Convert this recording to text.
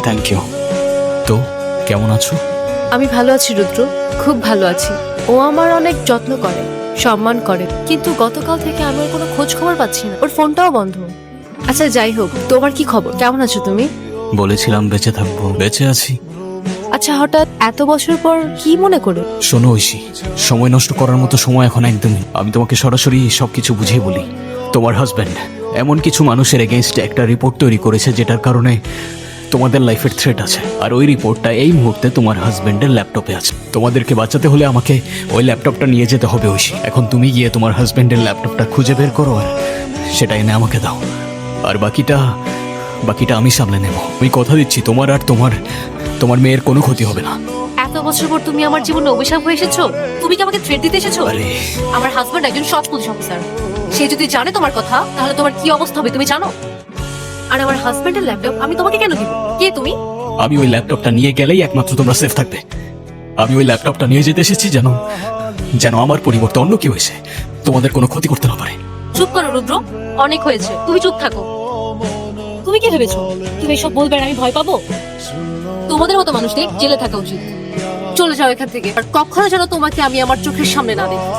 Thank you. তো কেমন আছো? আমি ভালো আছি রুদ্র, খুব ভালো আছি। ও আমার অনেক যত্ন করে, সম্মান করে, কিন্তু গতকাল থেকে আমি ওর কোনো খোঁজ খবর পাচ্ছি না, ওর ফোনটাও বন্ধ। আচ্ছা যাই হোক, তোমার কি খবর, কেমন আছো তুমি? বলেছিলাম বেঁচে থাকবো, বেঁচে আছি। আচ্ছা হঠাৎ এত বছর পর কি মনে করে? শোনো ঐশী, সময় নষ্ট করার মতো সময় এখন একদমই। আমি তোমাকে সরাসরি সবকিছু বুঝিয়ে বলি। তোমার হাজব্যান্ড এমন কিছু মানুষের এগেইনস্টে একটা রিপোর্ট তৈরি করেছে যেটার কারণে তোমাদের লাইফের থ্রেট আছে। আর ওই রিপোর্টটা এই মুহূর্তে তোমার হাজব্যান্ডের ল্যাপটপে আছে। তোমাদেরকে বাঁচাতে হলে আমাকে ওই ল্যাপটপটা নিয়ে যেতে হবে ঐশী। এখন তুমি গিয়ে তোমার হাজব্যান্ডের ল্যাপটপটা খুঁজে বের করো আর সেটা এনে আমাকে দাও। আর বাকিটা আমি সামলে নেব। আমি কথা দিচ্ছি তোমার আর তোমার মেয়ের কোনো ক্ষতি হবে না। এত বছর পর তুমি আমার জীবনে অভিশাপ হয়ে এসেছো? তুমি কি আমাকে থ্রেট দিতে এসেছো? আরে আমার হাজবেন্ড একজন সৎ পুলিশ অফিসার, সে যদি জানে তোমার কথা তাহলে তোমার কি অবস্থা হবে তুমি জানো? আর আমার হাজবেন্ডের ল্যাপটপ আমি তোমাকে কেন দিব? কে তুমি? আমি ওই ল্যাপটপটা নিয়ে গেলেই একমাত্র তোমরা সেফ থাকবে। আমি ওই ল্যাপটপটা নিয়ে যেতে এসেছি যেন আমার পরিবর্তে অন্য কেউ এসে তোমাদের কোনো ক্ষতি করতে না পারে। চুপ করো রুদ্র, অনেক হয়েছে, তুমি চুপ থাকো। তুমি কি ভেবেছো তুমি এসব বলবে আর আমি ভয় পাবো? তোমাদের মতো মানুষদের জেলে থাকা উচিত। চলে যাও এখান থেকে, আর কখনো যেন তোমাকে আমি আমার চোখের সামনে না দেখি।